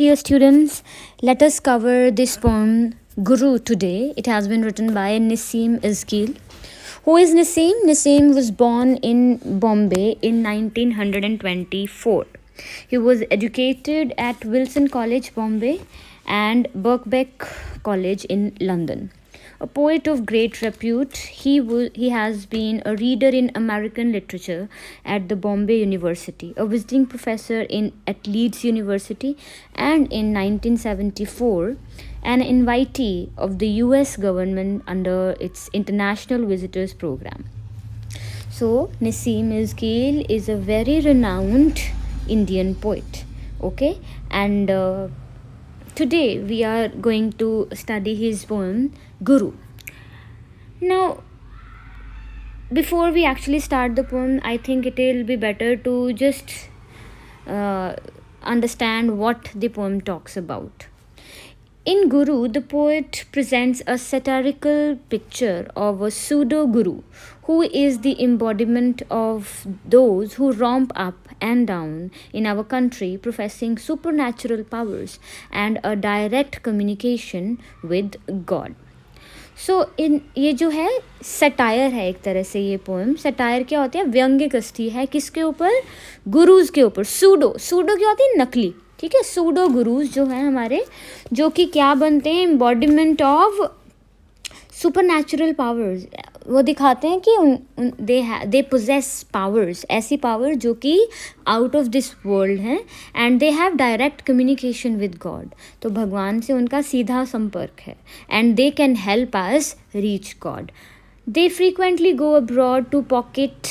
Dear students, let us cover this poem Guru today. It has been written by Nissim Izquil. Who is Nissim? Nissim was born in Bombay in 1924. He was educated at Wilson College, Bombay, and Birkbeck College in London. A poet of great repute, he has been a reader in American literature at the Bombay University, a visiting professor at Leeds University, and in 1974, an invitee of the US government under its International Visitors Program. So, Nissim Izquil is a very renowned Indian poet. Okay, and today we are going to study his poem Guru. Now, before we actually start the poem, I think it will be better to just understand what the poem talks about. In Guru, the poet presents a satirical picture of a pseudo guru who is the embodiment of those who romp up and down in our country professing supernatural powers and a direct communication with God. ये जो है satire है, एक तरह से ये poem satire क्या होती है, व्यंग्य कस्ती है किसके ऊपर, गुरुज के ऊपर. सूडो क्या होती है, नकली. ठीक है, सूडो गुरुज जो है हमारे, जो कि क्या बनते हैं, एम्बॉडीमेंट ऑफ सुपरनैचुरल पावर्स. वो दिखाते हैं कि दे पोजेस पावर्स, ऐसी पावर जो कि आउट ऑफ दिस वर्ल्ड हैं, and they have direct communication with God. तो भगवान से उनका सीधा संपर्क है, and they can help us reach God. They frequently go abroad to pocket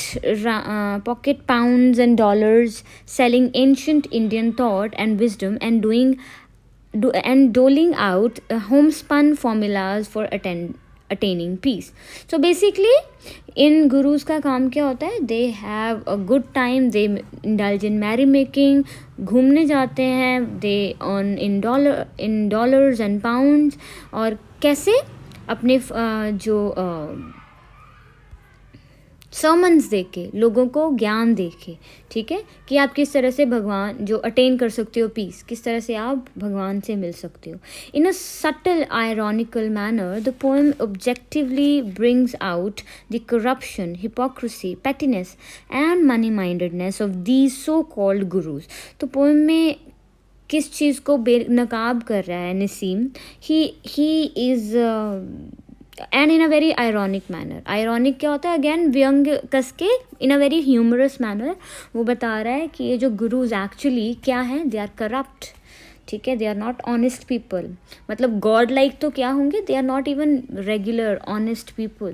pounds and dollars, selling ancient Indian thought and wisdom, and doling out homespun formulas for attaining peace. So basically, in gurus का काम क्या होता है, they have a good time, they indulge in merry making, घूमने जाते हैं, they earn in dollars and pounds, और कैसे अपने जो सर्मन्स दे के लोगों को ज्ञान दे के, ठीक है, कि आप किस तरह से भगवान जो अटेन कर सकते हो पीस, किस तरह से आप भगवान से मिल सकते हो. In a subtle ironical manner the poem objectively brings out the corruption, hypocrisy, pettiness and money mindedness of these so called gurus. तो पोएम में किस चीज़ को बेनकाब कर रहा है Nissim, he is and in a very ironic manner. Ironic क्या होता है, अगेन व्यंग कस के, in a very humorous manner वो बता रहा है कि ये जो गुरुज एक्चुअली क्या हैं, दे आर करप्ट. ठीक है, they are not honest people. मतलब गॉड लाइक तो क्या होंगे, they are not even regular honest people,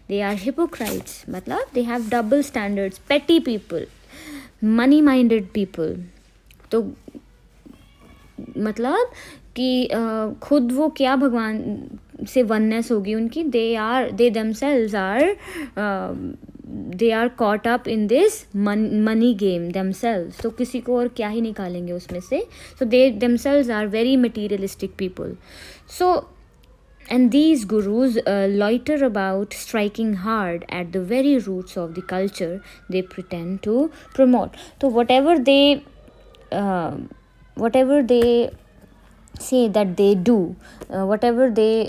they are hypocrites. मतलब they have double standards, petty people, money minded people. तो मतलब कि खुद वो क्या भगवान से वननेस होगी उनकी, दे themselves are caught up in this money game themselves. तो किसी को और क्या ही निकालेंगे उसमें से. So they themselves are very materialistic people. So and these gurus loiter about, striking hard at the very roots of the culture they pretend to promote. So whatever they say that they do, whatever they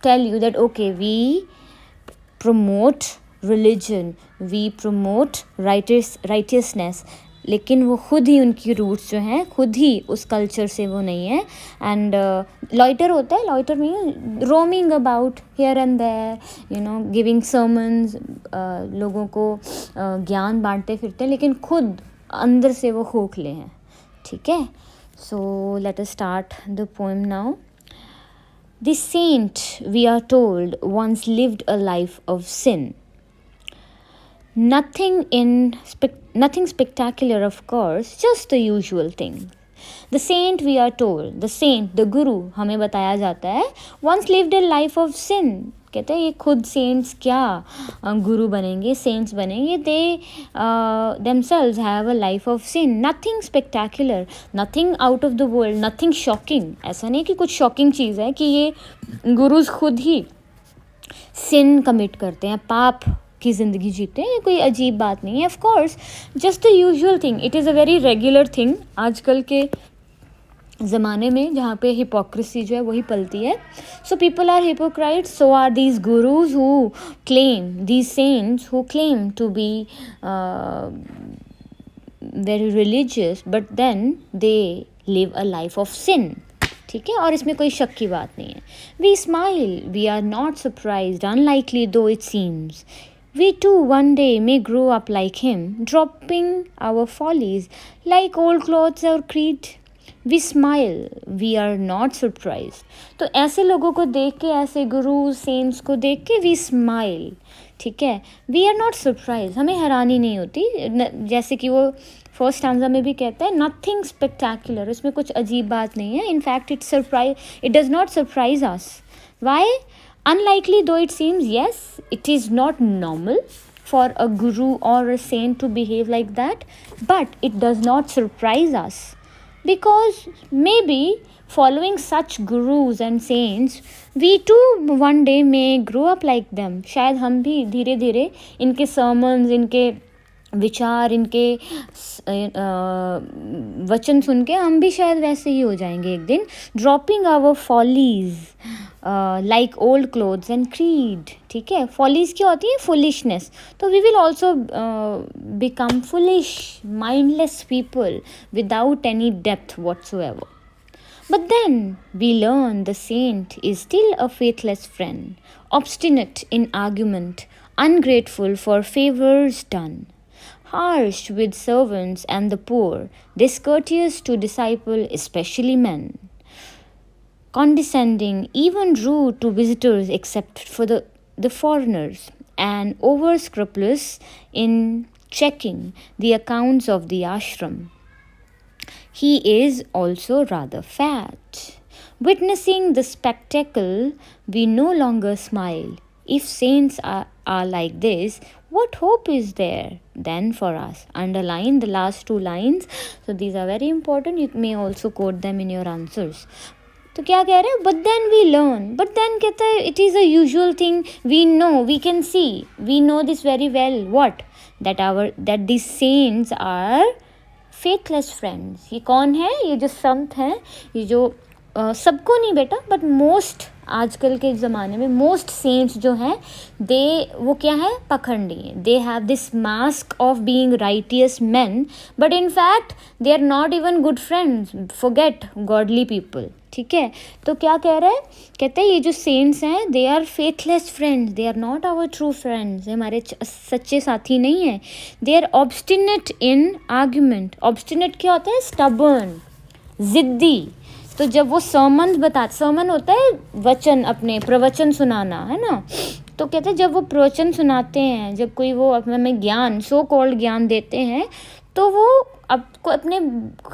tell you that okay, we promote religion, we promote righteousness, लेकिन वो खुद ही उनकी roots जो हैं खुद ही उस culture से वो नहीं है. एंड लॉइटर होता है, loiter mean roaming about here and there, giving sermons, लोगों को ज्ञान बांटते फिरते हैं, लेकिन खुद अंदर से वो खोखले हैं. ठीक है, so let us start the poem now. The saint, we are told, once lived a life of sin. Nothing spectacular, of course, just the usual thing. The saint, we are told, the saint, the guru, हमें बताया जाता है, once lived a life of sin. कहते हैं ये खुद cents क्या गुरु बनेंगे, सेंट्स बनेंगे, दे themselves have a life of sin. Nothing spectacular, nothing out of the world, nothing shocking. ऐसा नहीं कि कुछ शॉकिंग चीज़ है कि ये गुरुज खुद ही सिन कमिट करते हैं, पाप की ज़िंदगी जीते हैं. ये कोई अजीब बात नहीं है. Of course just the usual thing, it is a very regular thing. आजकल के ज़माने में जहाँ पे हिपोक्रेसी जो है वही पलती है. So people are hypocrites, so are these gurus who claim, these saints who claim to be very religious but then they live a life of sin. ठीक है, और इसमें कोई शक की बात नहीं है. We smile, we are not surprised, unlikely though it seems. We too one day may grow up like him, dropping our follies like old clothes or creed. We smile, we are not surprised. तो ऐसे लोगों को देख के, ऐसे गुरु cents को देख के we smile. ठीक है, we are not surprised, हमें हैरानी नहीं होती. जैसे कि वो फर्स्ट स्टैंजा में भी कहता है नथिंग स्पेक्टैकुलर, उसमें कुछ अजीब बात नहीं है. In fact it does not surprise us. Why? Unlikely though it seems, yes, it is not normal for a guru or a saint to behave like that, but it does not surprise us because maybe following such gurus and saints, we too one day may grow up like them. शायद हम भी धीरे धीरे इनके sermons, इनके विचार, इनके वचन सुन के हम भी शायद वैसे ही हो जाएंगे एक दिन. Dropping our follies like old clothes and creed. ठीक है, फॉलीज क्या होती है? फुलिशनेस. तो we will also become foolish, mindless people without any depth whatsoever. But then we learn the saint is still a faithless friend, obstinate in argument, ungrateful for favors done, harsh with servants and the poor, discourteous to disciple, especially men, condescending, even rude to visitors except for the foreigners, and over scrupulous in checking the accounts of the ashram. He is also rather fat. Witnessing the spectacle, we no longer smile. If saints are like this, what hope is there then for us? Underline the last two lines. So these are very important. You may also quote them in your answers. तो क्या कह रहे हैं? But then we learn. But then कहता है it is a usual thing. We know, we can see, we know this very well. What? That these saints are faithless friends. ये कौन है? ये जो संत हैं, ये जो सबको नहीं बेटा, बट मोस्ट आजकल के ज़माने में मोस्ट सेंट्स जो हैं, वो क्या है? पखंडी हैं. They have this mask of being righteous man, but in fact they are not even good friends. Forget godly people. ठीक है, तो क्या कह रहे हैं? कहते हैं ये जो सेंट्स हैं, they are faithless friends, they are not our true friends, हमारे सच्चे साथी नहीं हैं. They are obstinate in argument. Obstinate क्या होता है? स्टबर्न, ज़िद्दी. तो जब वो सर्मन होता है वचन, अपने प्रवचन सुनाना, है ना. तो कहते हैं जब वो प्रवचन सुनाते हैं, जब कोई वो हमें ज्ञान, सो कॉल्ड ज्ञान देते हैं, तो वो अपने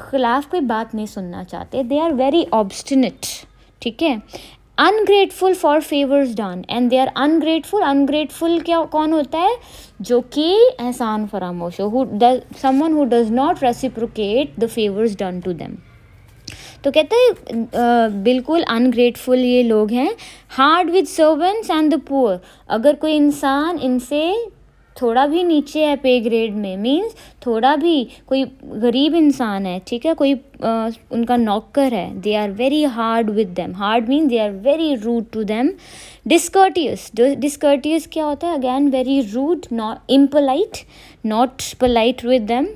खिलाफ कोई बात नहीं सुनना चाहते. They are very obstinate. ठीक है, ungrateful for favours done, and they are ungrateful क्या कौन होता है? जो कि एहसान फरामोश हो, someone who does not reciprocate the favours done to them. तो कहते हैं बिल्कुल अनग्रेटफुल ये लोग हैं. Hard with servants and the poor. अगर कोई इंसान इनसे थोड़ा भी नीचे है पे ग्रेड में, मीन्स थोड़ा भी कोई गरीब इंसान है, ठीक है, कोई उनका नौकर है, they are very hard with them. Hard means they are very rude to them. Discourteous क्या होता है? Again very rude, not impolite, not polite with them.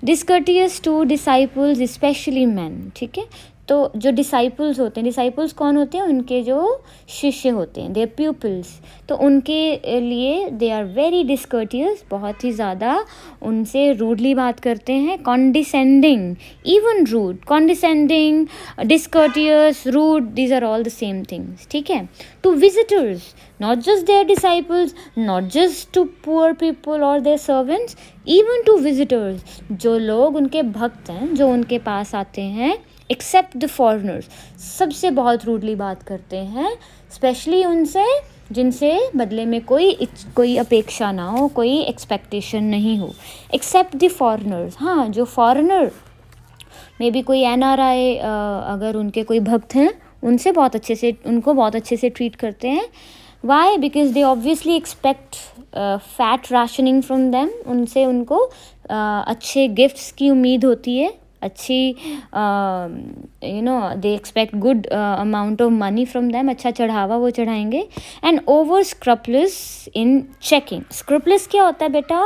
Discourteous to disciples, specially man. ठीक है, तो जो डिसाइपल्स होते हैं, डिसाइपल्स कौन होते हैं? उनके जो शिष्य होते हैं, दे आर प्यूपल्स. तो उनके लिए दे आर वेरी डिस्कर्टियस, बहुत ही ज़्यादा उनसे रूडली बात करते हैं. Condescending, even rude. Condescending, discourteous, rude, these are all the same things. ठीक है, to visitors, not just their disciples, not just to poor people or their servants, even to visitors, जो लोग उनके भक्त हैं, जो उनके पास आते हैं, except the foreigners, सबसे बहुत रूडली बात करते हैं, स्पेशली उनसे जिनसे बदले में कोई अपेक्षा ना हो, कोई एक्सपेक्टेशन नहीं हो. Except the foreigners. हाँ, जो फॉरेनर मे बी कोई NRI अगर उनके कोई भक्त हैं, उनको बहुत अच्छे से ट्रीट करते हैं. Why? Because they obviously expect fat rationing from them. उनको अच्छे गिफ्ट्स की उम्मीद होती है, अच्छी they expect good amount of money from them, अच्छा चढ़ावा वो चढ़ाएंगे. And over scrupulous in checking. Scrupulous क्या होता है बेटा?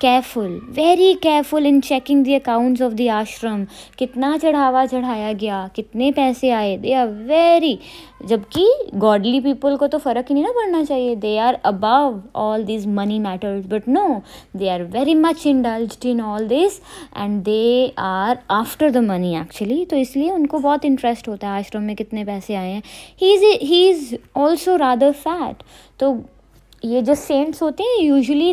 Careful, very careful in checking the accounts of the ashram. कितना चढ़ावा चढ़ाया गया, कितने पैसे आए. They are very, जबकि godly people को तो फ़र्क ही नहीं ना पड़ना चाहिए. They are above all these money matters, but no, they are very much indulged in all this and they are after the money actually. तो इसलिए उनको बहुत इंटरेस्ट होता है आश्रम में कितने पैसे आए हैं. He is also rather fat. तो ये जो सेंट्स होते हैं usually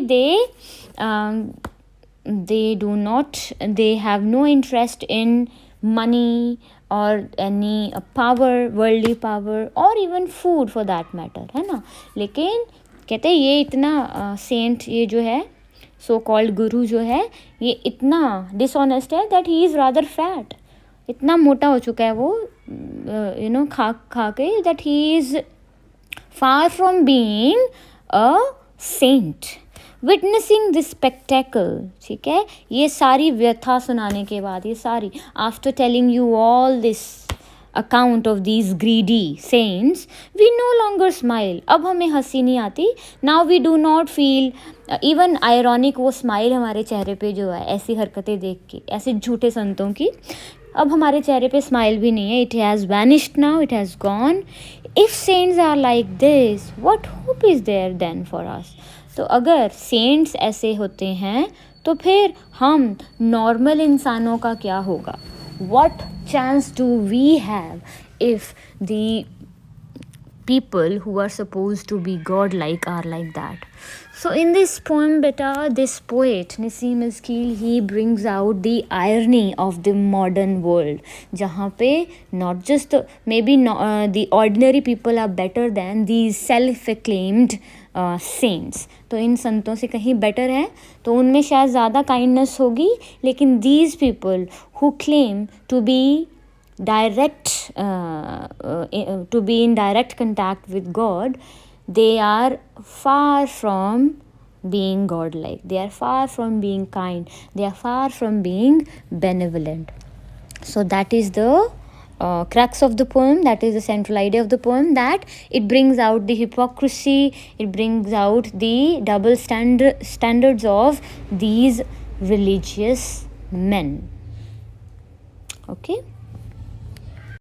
they have no interest in money or any power, worldly power or even food for that matter, है ना. लेकिन कहते हैं ये इतना सेंट ये जो है सो कॉल्ड गुरु जो है ये इतना डिसऑनेस्ट है that he is rather fat. इतना मोटा हो चुका है वो खा के that he is far from being a saint. Witnessing this spectacle, ठीक है, ये सारी व्यथा सुनाने के बाद, ये सारी after telling you all this account of these greedy saints, we no longer smile. अब हमें हंसी नहीं आती. Now we do not feel even ironic. वो smile हमारे चेहरे पे जो है ऐसी हरकतें देख के, ऐसे झूठे संतों की, अब हमारे चेहरे पे स्माइल भी नहीं है. It has vanished now, it has gone. If saints are like this, what hope is there then for us. तो अगर सेंट्स ऐसे होते हैं तो फिर हम नॉर्मल इंसानों का क्या होगा. What chance do we have if the people who are supposed to be god-like are like that. So in this poem, beta, this poet Nissim Iskeel, he brings out the irony of the modern world, jahan pe not just maybe the ordinary people are better than these self-acclaimed saints. तो इन संतों से कहीं better है, तो उनमें शायद ज़्यादा kindness होगी. लेकिन these people who claim to be to be in direct contact with God, they are far from being godlike. They are far from being kind. They are far from being benevolent. So that is the crux of the poem. That is the central idea of the poem, that it brings out the hypocrisy, it brings out the double standards of these religious men. Okay.